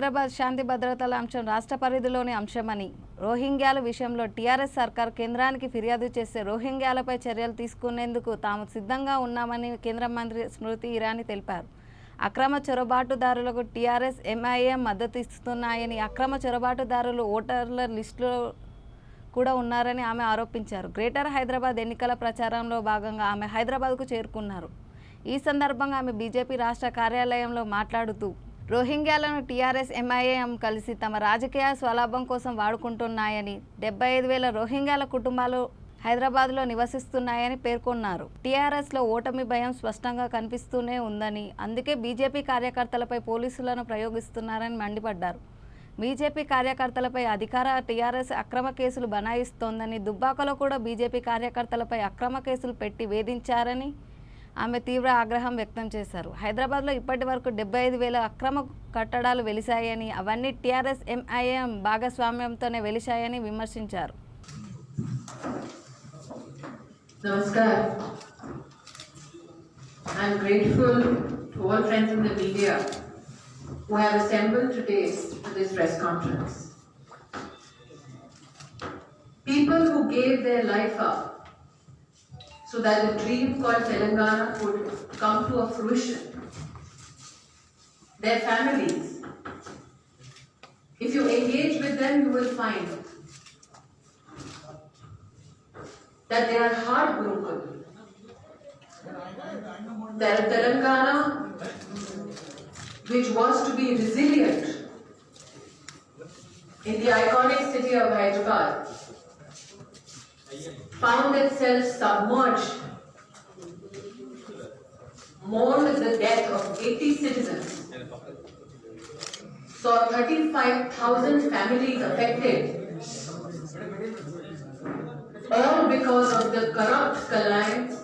హైదరాబాద్ శాంతి భద్రతల అంశం రాష్ట్ర పరిధిలోని అంశమని, రోహింగ్యాల విషయంలో టీఆర్ఎస్ సర్కార్ కేంద్రానికి ఫిర్యాదు చేస్తే రోహింగ్యాలపై చర్యలు తీసుకునేందుకు తాము సిద్ధంగా ఉన్నామని కేంద్ర మంత్రి స్మృతి ఇరానీ తెలిపారు. అక్రమ చొరబాటుదారులకు టీఆర్ఎస్ ఎంఐఎం మద్దతు ఇస్తున్నాయని, అక్రమ చొరబాటుదారులు ఓటర్ల లిస్టులో కూడా ఉన్నారని ఆమె ఆరోపించారు. గ్రేటర్ హైదరాబాద్ ఎన్నికల ప్రచారంలో భాగంగా ఆమె హైదరాబాద్కు చేరుకున్నారు. ఈ సందర్భంగా ఆమె బీజేపీ రాష్ట్ర కార్యాలయంలో మాట్లాడుతూ, రోహింగ్యాలను టీఆర్ఎస్ ఎంఐఎం కలిసి తమ రాజకీయ స్వలాభం కోసం వాడుకుంటున్నాయని, 75,000 రోహింగ్యాల కుటుంబాలు హైదరాబాద్లో నివసిస్తున్నాయని పేర్కొన్నారు. టీఆర్ఎస్లో ఓటమి భయం స్పష్టంగా కనిపిస్తూనే ఉందని, అందుకే బీజేపీ కార్యకర్తలపై పోలీసులను ప్రయోగిస్తున్నారని మండిపడ్డారు. బీజేపీ కార్యకర్తలపై అధికార టీఆర్ఎస్ అక్రమ కేసులు బనాయిస్తోందని, దుబ్బాకలో కూడా బీజేపీ కార్యకర్తలపై అక్రమ కేసులు పెట్టి వేధించారని ఆమె తీవ్ర ఆగ్రహం వ్యక్తం చేశారు. హైదరాబాద్లో ఇప్పటి వరకు 75,000 అక్రమ కట్టడాలు వెలిశాయని, అవన్నీ టీఆర్ఎస్ ఎంఐఎం భాగస్వామ్యంతోనే వెలిశాయని విమర్శించారు. Namaskar. I am grateful to all friends in the media who have assembled today to this press conference. People who gave their life up so that the dream called Telangana could come to a fruition. Their families. If you engage with them, you will find that they are heartbroken. That Telangana, which was to be resilient in the iconic city of Hyderabad, found itself submerged, mourned the death of 80 citizens, saw 35,000 families affected, all because of the corrupt alliance,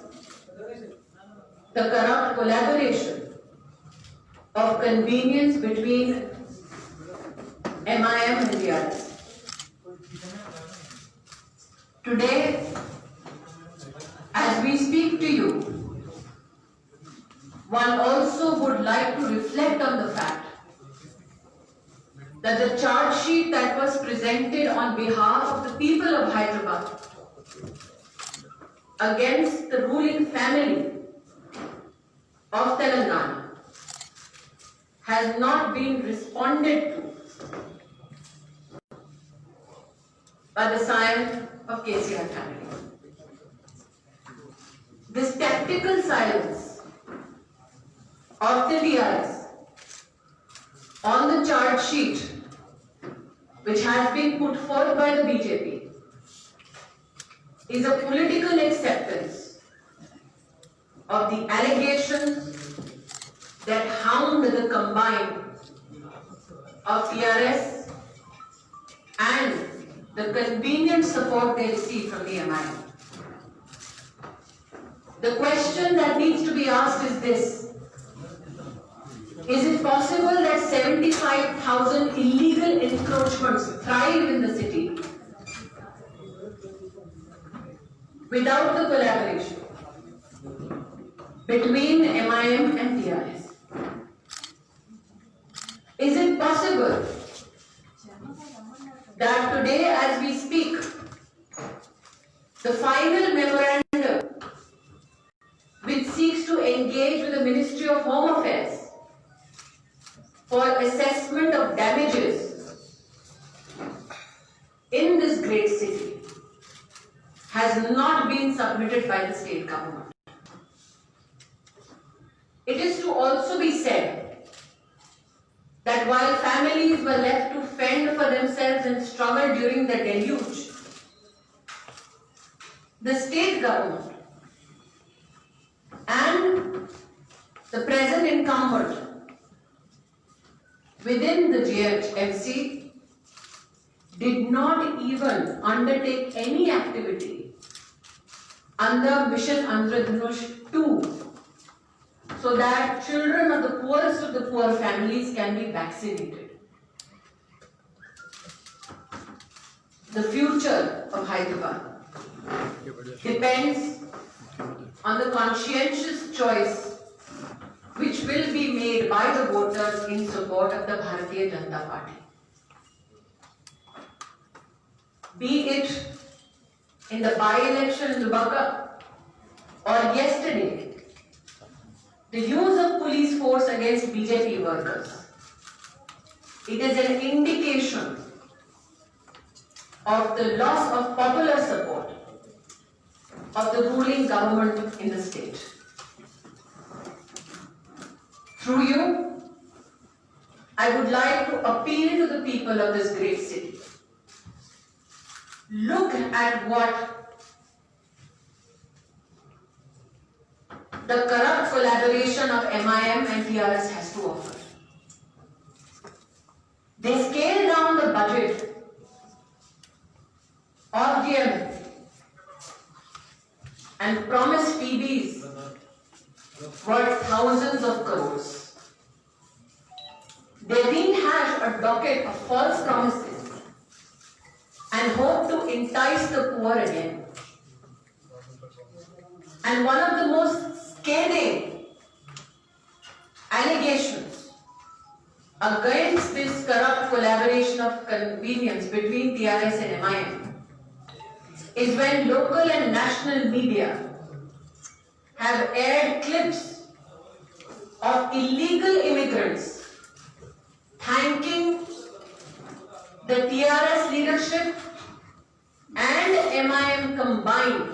the corrupt collaboration of convenience between MIM and TRS. Today, as we speak to you, one also would like to reflect on the fact that the charge sheet that was presented on behalf of the people of Hyderabad against the ruling family of Telangana has not been responded to by the side of KCR family. This tactical silence of the TRS on the charge sheet which has been put forth by the BJP is a political acceptance of the allegations that hound the combined of TRS and the convenient support they receive from the MIM. The question that needs to be asked is this: is it possible that 75,000 illegal encroachments thrive in the city without the collaboration between MIM and TRS? Is it possible that today, as we speak, the final memorandum which seeks to engage with the Ministry of Home Affairs for assessment of damages in this great city has not been submitted by the state government? It is to also be said that while families were left to fend for themselves and struggle during the deluge, the state government and the present incumbent within the GHMC did not even undertake any activity under Mission Andradhanush 2 so that children of the poorest of the poor families can be vaccinated. The future of Hyderabad depends on the conscientious choice which will be made by the voters in support of the Bharatiya Janata Party. Be it in the by-election in Dubaka or yesterday, the use of police force against BJP workers. It is an indication of the loss of popular support of the ruling government in the state. Through you, I would like to appeal to the people of this great city. Look at what the corrupt collaboration of MIM and TRS has to offer. They scaled down the budget of GM and promised freebies worth thousands of crores. They rehash a docket of false promises and hope to entice the poor again. And one of the most scathing allegations against this corrupt collaboration of convenience between TRS and MIM is when local and national media have aired clips of illegal immigrants thanking the TRS leadership and MIM combined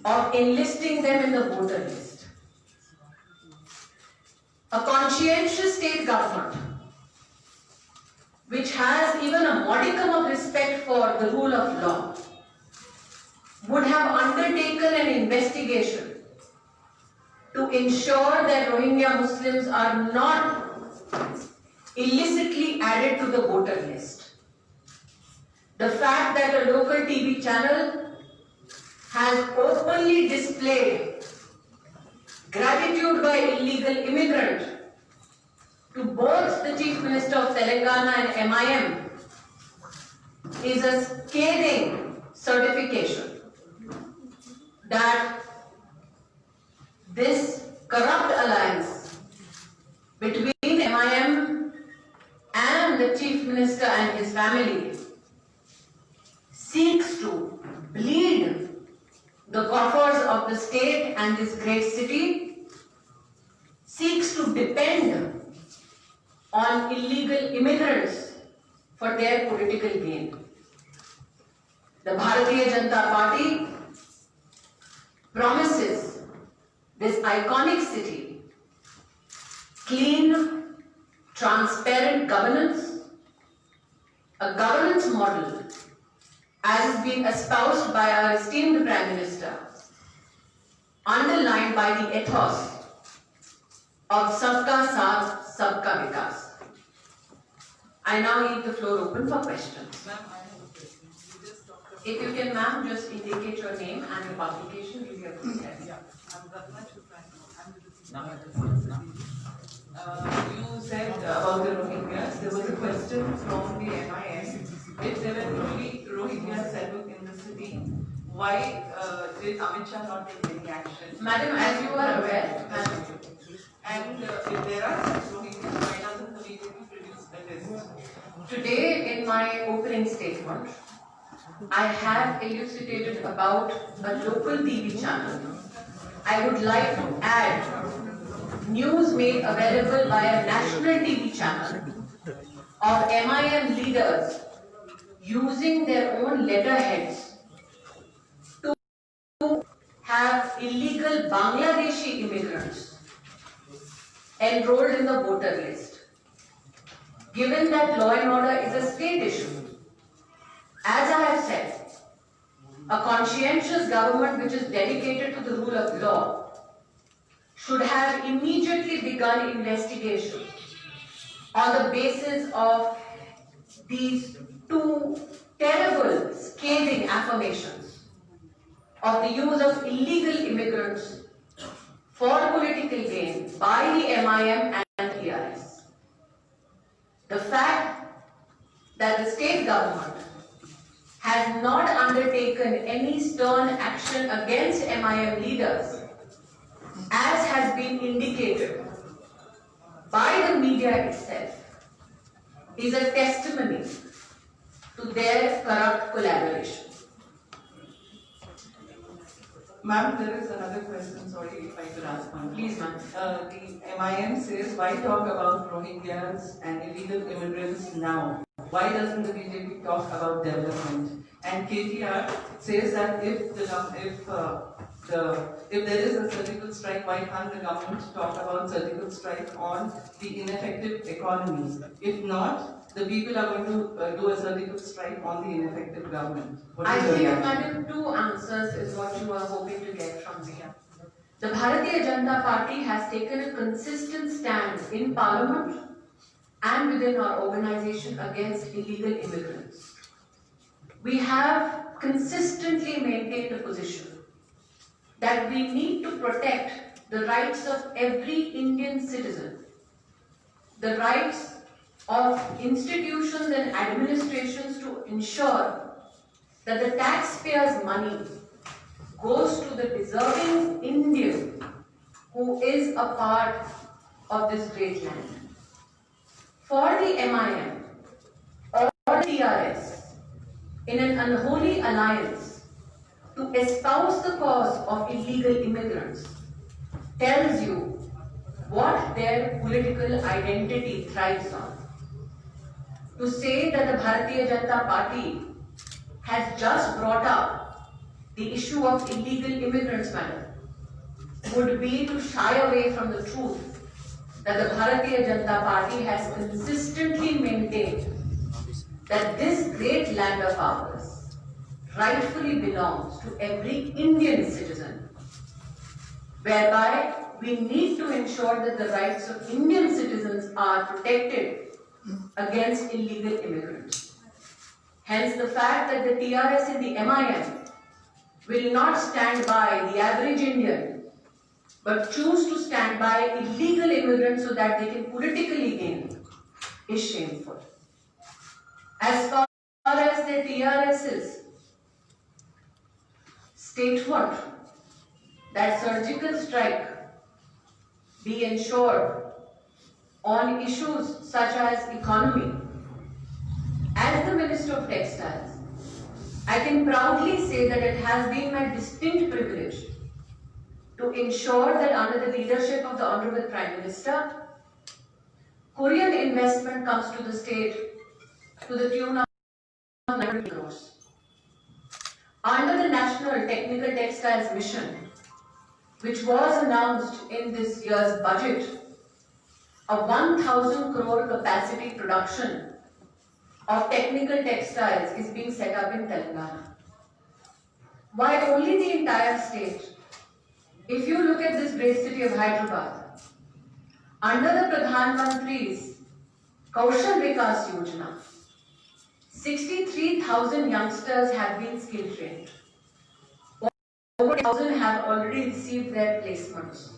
of enlisting them in the voter list. A conscientious state government which has even a modicum of respect for the rule of law would have undertaken an investigation to ensure that Rohingya Muslims are not illicitly added to the voter list. The fact that a local TV channel has openly displayed gratitude by illegal immigrant to both the Chief Minister of Telangana and MIM is a scathing certification that this corrupt alliance between MIM and the Chief Minister and his family seeks to bleed the coffers of the state and this great city, seeks to depend on illegal immigrants for their political gain. The Bharatiya Janata Party promises this iconic city clean, transparent governance, a governance model as is being espoused by our esteemed Prime Minister, underlined by the ethos of Sabka Saath, Sabka Vikas. I now leave the floor open for questions. Ma'am, I have a question. You just talked about... If you can, ma'am, just indicate your name and your publication, you'll be able to get. Yeah, I'm Ratna Chupran. I'm with the You said about the Rohingyas. There was a question from the MIM. If there were truly Rohingyas settled in the city, why did Amit Shah not take any action? Madam, as you are aware, madam, And if there are such Rohingyas, why doesn't the BJP produce a list? today in my opening statement, I have elucidated about a local TV channel. I would like to add news made available by a national TV channel of MIM leaders using their own letterheads to have illegal Bangladeshi immigrants enrolled in the voter list. Given that law and order is a state issue, as I have said, a conscientious government which is dedicated to the rule of law should have immediately begun investigation on the basis of these two terrible, scathing affirmations of the use of illegal immigrants for political gain by the MIM and TRS. The fact that the state government has not undertaken any stern action against MIM leaders as has been indicated by the media itself, is a testimony to their corrupt collaboration. Ma'am, there is another question, sorry if I could ask one. Please, ma'am. The MIM says, why talk about Rohingyas and illegal immigrants now? Why doesn't the BJP talk about development? And KTR says that if there is a surgical strike, why can't the government talk about surgical strike on the ineffective economy? If not, the people are going to do a surgical strike on the ineffective government. What I is your think, reaction? madam, two answers is what you are hoping to get from me. The Bharatiya Janata Party has taken a consistent stand in Parliament and within our organization against illegal immigrants. We have consistently maintained a position that we need to protect the rights of every Indian citizen, the rights of institutions and administrations to ensure that the taxpayers' money goes to the deserving Indian who is a part of this great land. For the MIM or TRS, in an unholy alliance to espouse the cause of illegal immigrants, tells you what their political identity thrives on. To say that the Bharatiya Janata Party has just brought up the issue of illegal immigrants, madam, would be to shy away from the truth that the Bharatiya Janata Party has consistently maintained that this great land of ours rightfully belongs to every Indian citizen, whereby we need to ensure that the rights of Indian citizens are protected against illegal immigrants. Hence the fact that the TRS and the MIM will not stand by the average Indian, but choose to stand by illegal immigrants so that they can politically gain, is shameful. As far as the TRS's statement that surgical strike be ensured on issues such as economy, as the Minister of Textiles, I can proudly say that it has been my distinct privilege to ensure that under the leadership of the Honorable Prime Minister, Korean investment comes to the state to the tune of 900 crores. Under the National Technical Textiles Mission, which was announced in this year's budget, a 1,000 crore capacity production of technical textiles is being set up in Telangana. Why only the entire state? If you look at this great city of Hyderabad, under the Pradhan Mantri's Kaushal Vikas Yojana, 63,000 youngsters have been skill trained. Over 1,000 have already received their placements.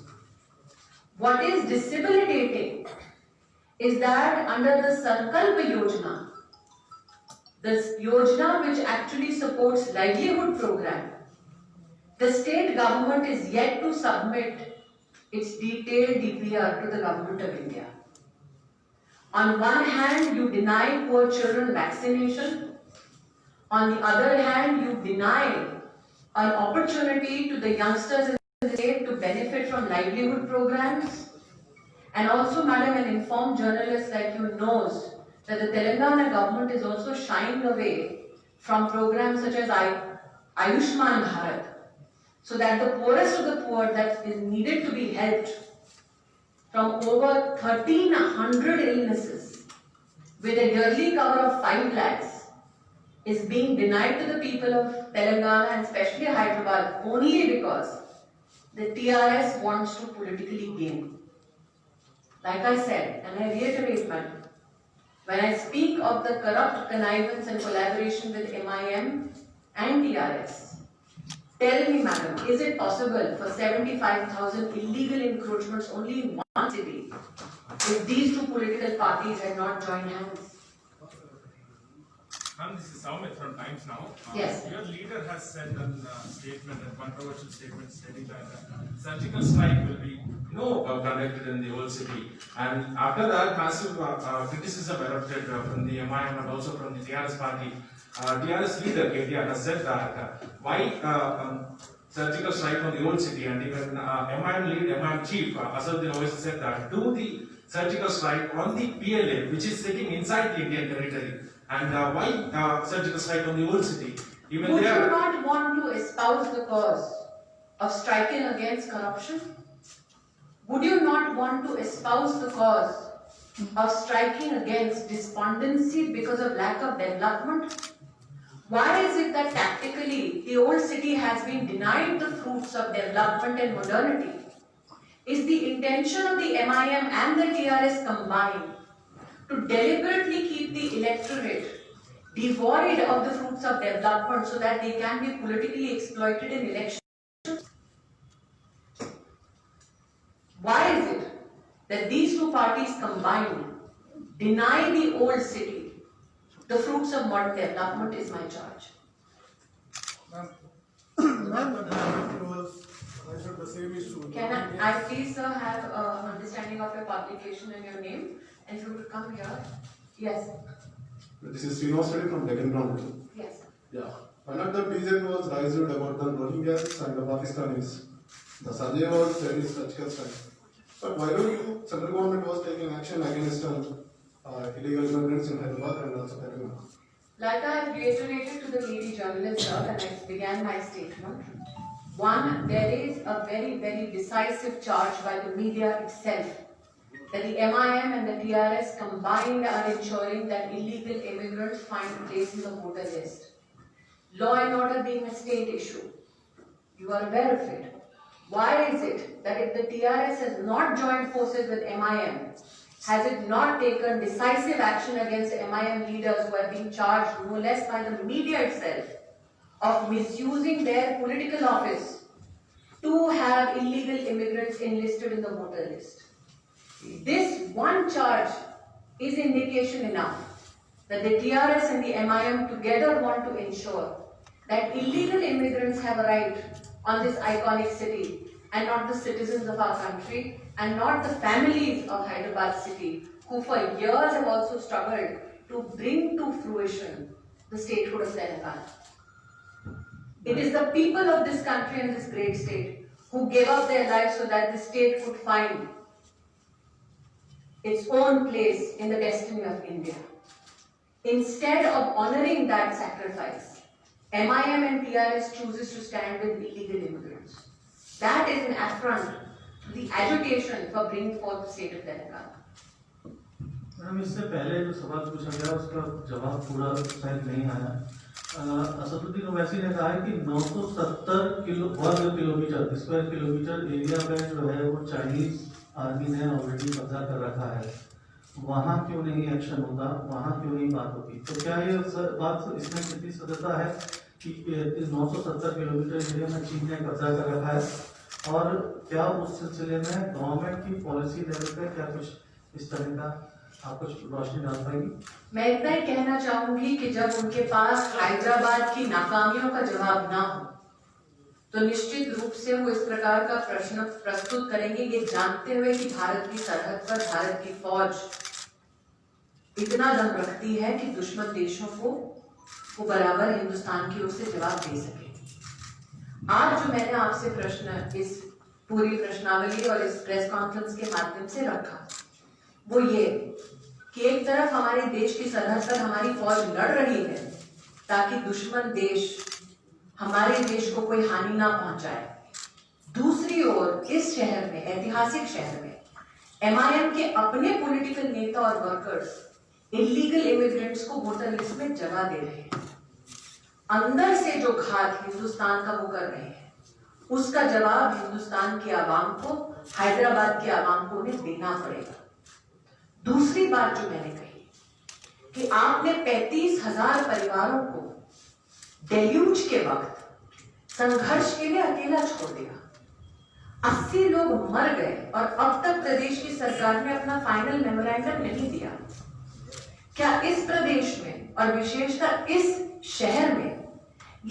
What is debilitating is that under the Sankalp Yojana, this Yojana which actually supports livelihood program, the state government is yet to submit its detailed DPR to the Government of India. On one hand, you deny poor children vaccination. On the other hand, you deny an opportunity to the youngsters in the state to benefit from livelihood programs. And also, madam, an informed journalist like you knows that the Telangana government is also shying away from programs such as Ayushman Bharat, so that the poorest of the poor that is needed to be helped from over 1,300 illnesses with a yearly cover of 5 lakhs is being denied to the people of Telangana and especially Hyderabad only because the TRS wants to politically gain. Like I said, and I reiterate, madam, when I speak of the corrupt connivance and collaboration with MIM and TRS, tell me, madam, is it possible for 75,000 illegal encroachments only in one city if these two political parties had not joined hands? Ma'am, this is Soumit from Times Now. Yes. Your leader has said a statement, a controversial statement, stating that surgical strike will be conducted in the old city. And after that, massive criticism erupted from the MIM and also from the TRS party. TRS leader KTR has said that why surgical strike on the old city, and even MIM lead, MIM chief Asaduddin Owaisi said that do the surgical strike on the PLA, which is sitting inside the Indian territory. And why surgical strike on the old city? Even Would you there. not want to espouse the cause of striking against corruption? Would you not want to espouse the cause of striking against despondency because of lack of development? Why is it that tactically the old city has been denied the fruits of development and modernity? Is the intention of the MIM and the TRS combined to deliberately keep the electorate devoid of the fruits of development so that they can be politically exploited in elections? Why is it that these two parties combined deny the old city the fruits of modern development is my charge. The same issue. Can I please have an understanding of your publication and your name? And if you would come here. Yes. This is Srinivas Reddy from Deccan Chronicle. Yes. Yeah. One of the BJP was raised about the Rohingyas and the Pakistanis. The Sajay was said is surgical strike. But why don't you, central government was taking action against illegal immigrants in Hyderabad and also Telangana? Like I have reiterated to the lady journalist when I began my statement, one, there is a very, very decisive charge by the media itself that the MIM and the TRS combined are ensuring that illegal immigrants find a place in the voter list. Law and order being a state issue. You are aware of it. Why is it that if the TRS has not joined forces with MIM, has it not taken decisive action against MIM leaders who have been charged no less by the media itself of misusing their political office to have illegal immigrants enlisted in the voter list? This one charge is indication enough that the TRS and the MIM together want to ensure that illegal immigrants have a right on this iconic city and not the citizens of our country and not the families of Hyderabad city who for years have also struggled to bring to fruition the statehood of Telangana. It is the people of this country and this great state who gave up their lives so that the state could find its own place in the destiny of India. Instead of honoring that sacrifice, MIM and TRS chooses to stand with illegal immigrants. That is an affront to the agitation for bringing forth the state of Telangana. Madam इससे पहले जो सवाल पूछा गया उसका जवाब पूरा शायद नहीं आया। असदुद्दीन ओवैसी ने कहा है कि 970 वर्ग किलोमीटर स्क्वायर किलोमीटर एरिया में जो है वो चाइनीज आर्मी ने ऑलरेडी कब्जा कर रखा है, वहाँ क्यों नहीं एक्शन होता, वहाँ क्यों नहीं बात होती? तो क्या ये बात इसमें कितनी सत्यता है कि 970 किलोमीटर एरिया में चीन ने कब्जा कर रखा है, और क्या उस सिलसिले में गवर्नमेंट की पॉलिसी लेवल पे क्या कुछ इस तरह का आप कुछ रोशनी डाल पाएंगी? मैं इतना ही कहना चाहूंगी कि जब उनके पास हैदराबाद की नाकामियों का जवाब ना हो तो निश्चित रूप से वो इस प्रकार का प्रश्न प्रस्तुत करेंगे, ये जानते हुए कि भारत की सरहद पर भारत की फौज इतना दम रखती है कि दुश्मन देशों को वो बराबर हिंदुस्तान की ओर से जवाब दे सके। आज जो मैंने आपसे प्रश्न इस पूरी प्रश्नावली और इस प्रेस कॉन्फ्रेंस के माध्यम से रखा वो ये कि एक तरफ हमारे देश की सरहद पर हमारी फौज लड़ रही है ताकि दुश्मन देश हमारे देश को कोई हानि ना पहुंचाए, दूसरी ओर इस शहर में, ऐतिहासिक शहर में, MIM के अपने पॉलिटिकल नेता और वर्कर्स इलीगल इमिग्रेंट्स को वोटर लिस्ट में जगह दे रहे हैं। अंदर से जो घात हिंदुस्तान का वो कर रहे हैं उसका जवाब हिंदुस्तान की आवाम को, हैदराबाद की आवाम को उन्हें देना पड़ेगा। दूसरी बात जो मैंने कही कि आपने 35,000 परिवारों को डेल्यूज के वक्त संघर्ष के लिए अकेला छोड़ दिया, 80 लोग मर गए और अब तक प्रदेश की सरकार ने अपना फाइनल मेमोरेंडम नहीं दिया। क्या इस प्रदेश में और विशेषकर इस शहर में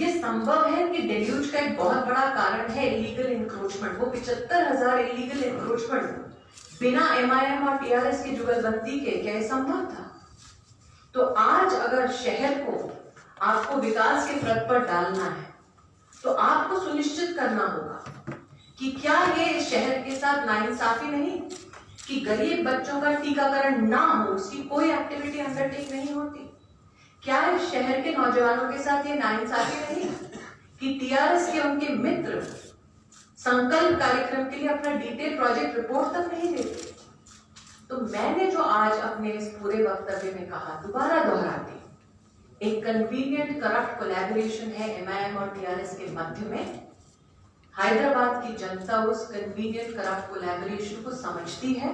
ये संभव है कि डेल्यूज का एक बहुत बड़ा कारण है इलीगल इंक्रोचमेंट? वो 75,000 इलीगल इंक्रोचमेंट बिना एमआईएम और टीआरएस की जुगलबंदी के क्या ये संभव था? तो आज अगर शहर को आपको विकास के पथ पर डालना है तो आपको सुनिश्चित करना होगा कि क्या ये शहर के साथ नाइंसाफी नहीं कि गरीब बच्चों का टीकाकरण ना हो, उसकी कोई एक्टिविटी अंडरटेक नहीं होती? क्या इस शहर के नौजवानों के साथ ये नाइंसाफी नहीं कि टीआरएस के उनके मित्र संकल्प कार्यक्रम के लिए अपना डिटेल प्रोजेक्ट रिपोर्ट तक नहीं देते? तो मैंने जो आज अपने इस पूरे वक्तव्य में कहा, दोबारा दोहराती, एक कन्वीनियंट करप्ट कोलैबोरेशन है एमआईएम और टीआरएस के मध्य में। हैदराबाद की जनता उस कन्वीनियंट करप्ट कोलैबोरेशन को समझती है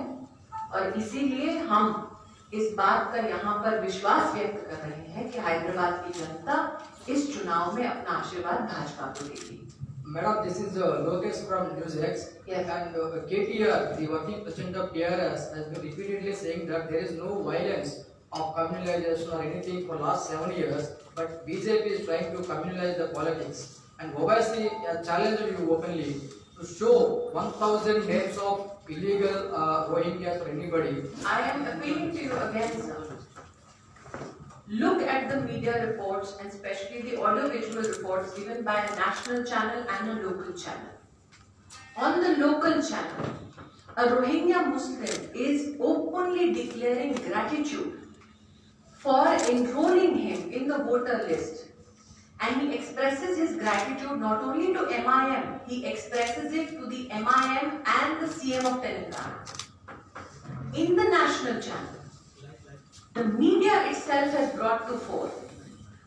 और इसीलिए हम इस बात का यहाँ पर विश्वास व्यक्त कर रहे हैं कि हैदराबाद की जनता इस चुनाव में अपना आशीर्वाद भाजपा को देगी। Madam, this is Lokesh from NewsX. Yes. And KTR, the working president of TRS, has been repeatedly saying that there is no violence of communalization or anything for last 7 years, but BJP is trying to communalize the politics. And Owaisi challenged you openly to show 1,000 names of illegal Rohingyas or anybody. I am appealing to you again, sir. Look at the media reports and especially the audio-visual reports given by a national channel and a local channel. On the local channel, a Rohingya Muslim is openly declaring gratitude for enrolling him in the voter list. And he expresses his gratitude not only to MIM, he expresses it to the MIM and the CM of Telangana. In the national channel, the media itself has brought to fore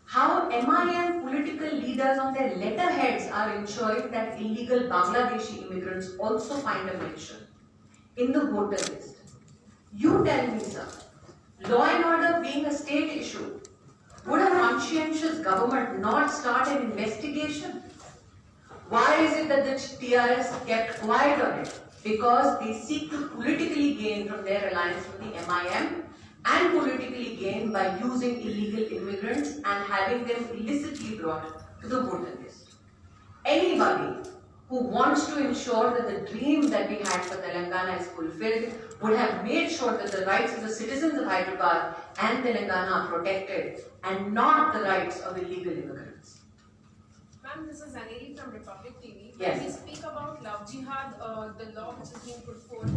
how MIM political leaders on their letterheads are ensuring that illegal Bangladeshi immigrants also find a mention in the voter list. You tell me, sir, law and order being a state issue, would a conscientious government not start an investigation? Why is it that the TRS kept quiet on it? Because they seek to politically gain from their alliance with the MIM and politically gain by using illegal immigrants and having them illicitly brought to the voter list. Anybody who wants to ensure that the dream that we had for Telangana is fulfilled would have made sure that the rights of the citizens of Hyderabad and Telangana are protected and not the rights of illegal immigrants. Ma'am, this is Anili from Republic TV. Yes. When we speak about love jihad, the law which is being put forth,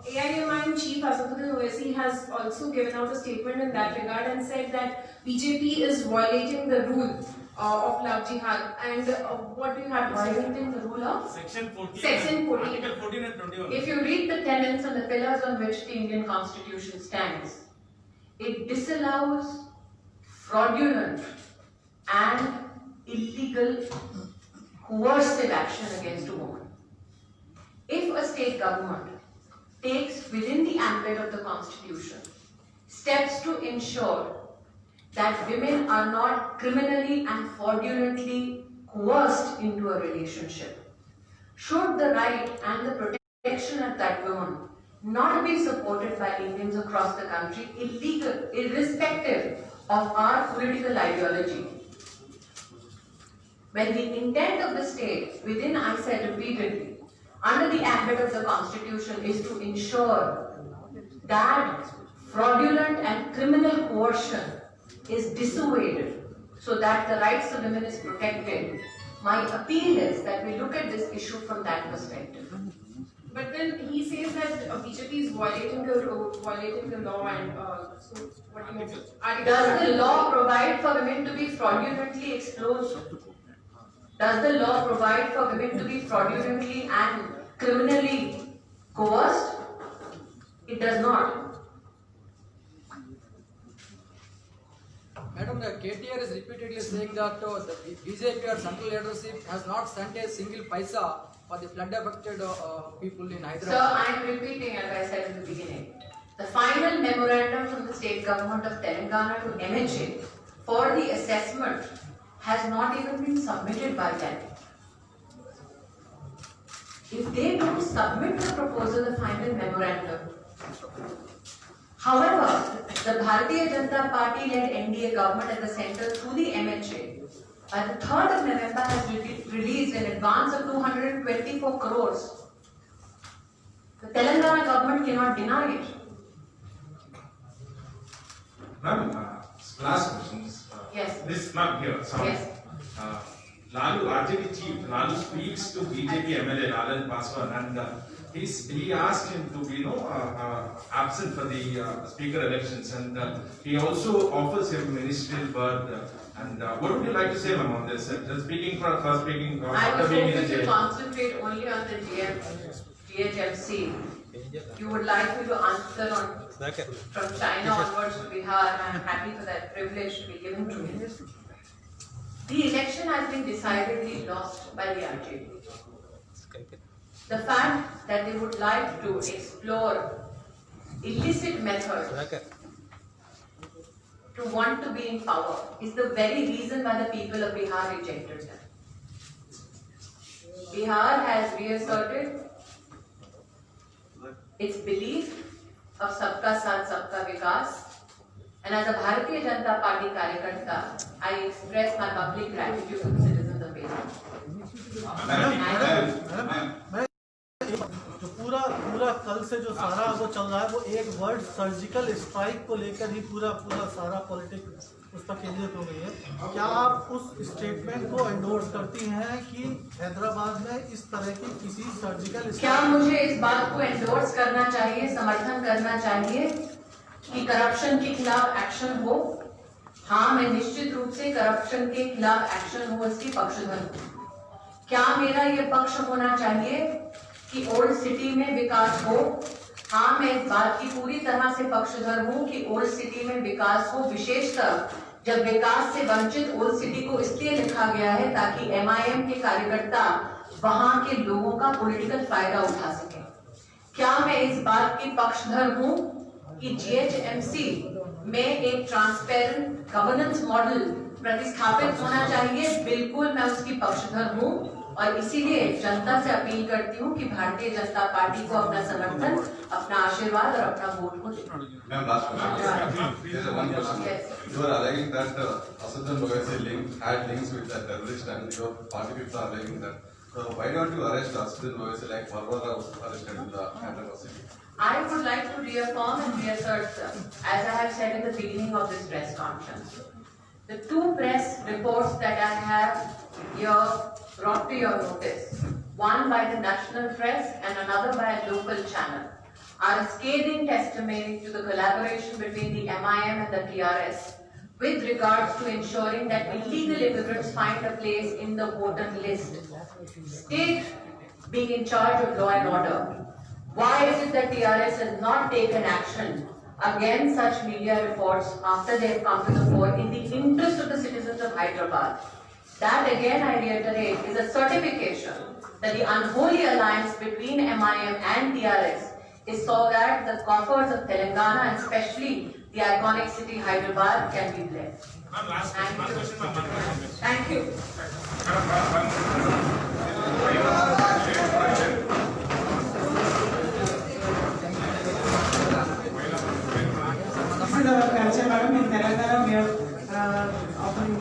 AIMIM Chief Asaduddin Owaisi has also given out a statement in that regard and said that BJP is violating the rule of love jihad. And what do you have to say? Violating the rule of? Section 14. Section 14. Article 14 and 21. If you read the tenets and the pillars on which the Indian Constitution stands, it disallows fraudulent and illegal coercive action against a woman. If a state government takes within the ambit of the Constitution steps to ensure that women are not criminally and fraudulently coerced into a relationship, should the right and the protection of that woman not be supported by Indians across the country, irrespective of our political ideology? When the intent of the state, within I said repeatedly, under the ambit of the Constitution is to ensure that fraudulent and criminal coercion is dissuaded so that the rights of women is protected, my appeal is that we look at this issue from that perspective. But then he says that BJP is violating the law and so what do you Does the law provide for women to be fraudulently exposed? Does the law provide for women to be fraudulently and criminally coerced? It does not. Madam, the KTR is repeatedly saying that the BJP or central leadership has not sent a single paisa for the flood affected people in Hyderabad. Sir, I am repeating as I said in the beginning. The final memorandum from the state government of Telangana to MHA for the assessment has not even been submitted by them. If they don't submit the proposal, the final memorandum, However, the Bharatiya Janata Party led NDA government at the center through the MHA by the 3rd of November has released an advance of 224 crores. The Telangana government cannot deny it. Ma'am, last questions. Yes. This, ma'am, here, sorry. Yes. Lalu, RJD chief, Lalu speaks to BJP MLA Lalan Paswan and he asked him to be, absent for the speaker elections and he also offers him ministerial berth. And what would you like to say, ma'am, on this? Speaking for speaking I after was being in hoping the to jail. concentrate only on the DHMC. You would like me to answer on from China onwards to Bihar, and I am happy for that privilege to be given to me. The election has been decidedly lost by the RJD. The fact that they would like to explore illicit methods to want to be in power is the very reason why the people of Bihar rejected them. Bihar has reasserted its belief of Sabka Saath Sabka Vikas, and as a Bharatiya Janata Party Karyakarta, I express my public gratitude to the citizens of Bihar. जो पूरा कल से जो सारा वो चल रहा है वो एक वर्ड सर्जिकल स्ट्राइक को लेकर ही पूरा सारा पॉलिटिक्स उस पर केंद्रित हो गई है। क्या आप उस स्टेटमेंट को एंडोर्स करती हैं कि हैदराबाद में इस तरह की किसी सर्जिकल क्या मुझे इस बात को एंडोर्स करना चाहिए, समर्थन करना चाहिए कि करप्शन के खिलाफ एक्शन हो? हाँ, मैं निश्चित रूप से करप्शन के खिलाफ एक्शन हो इसकी पक्षधर हूँ। क्या मेरा ये पक्ष होना चाहिए कि ओल्ड सिटी में विकास हो? हाँ, मैं इस बात की पूरी तरह से पक्षधर हूँ कि ओल्ड सिटी में विकास हो, विशेषकर जब विकास से वंचित ओल्ड सिटी को इसलिए लिखा गया है ताकि MIM के कार्यकर्ता वहां के लोगों का पॉलिटिकल फायदा उठा सके। क्या मैं इस बात की पक्षधर हूँ कि GHMC में एक ट्रांसपेरेंट गवर्नेंस मॉडल प्रतिस्थापित होना चाहिए? बिल्कुल, मैं उसकी पक्षधर हूँ और इसीलिए जनता से अपील करती हूँ कि भारतीय जनता पार्टी को अपना समर्थन, अपना आशीर्वाद और अपना वोट को दें। Ma'am, last question. There's one question. Yes. You are alleging that Assaduddin Owaisi had links with the terrorist, and your party people are alleging that. So why don't you arrest Assaduddin Owaisi like Barbara was arrested in the Hyderabad city? I would like to reaffirm and reassert, as I have said in the beginning of this press conference, the two press reports that I have here brought to your notice, one by the national press and another by a local channel, are a scathing testimony to the collaboration between the MIM and the TRS with regards to ensuring that illegal immigrants find a place in the voter list. State being in charge of law and order, why is it that TRS has not taken action against such media reports after they have come to the fore in the interest of the citizens of Hyderabad? That again, I reiterate, is a certification that the unholy alliance between MIM and TRS is so that the coffers of Telangana and especially the iconic city Hyderabad can be blessed. Ma'am, last question, ma'am. Thank you. This is our culture, madam. In Telangana, we have often.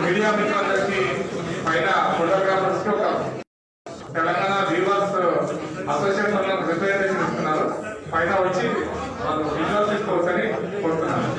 Media మిత్రులందరికీ పైన photographers కి ఒక Telangana viewers association వాళ్ళకి representation ఇస్తున్నారు. పైన వచ్చి వాళ్ళు visuals తీసుకోవచ్చని కోరుతున్నాను.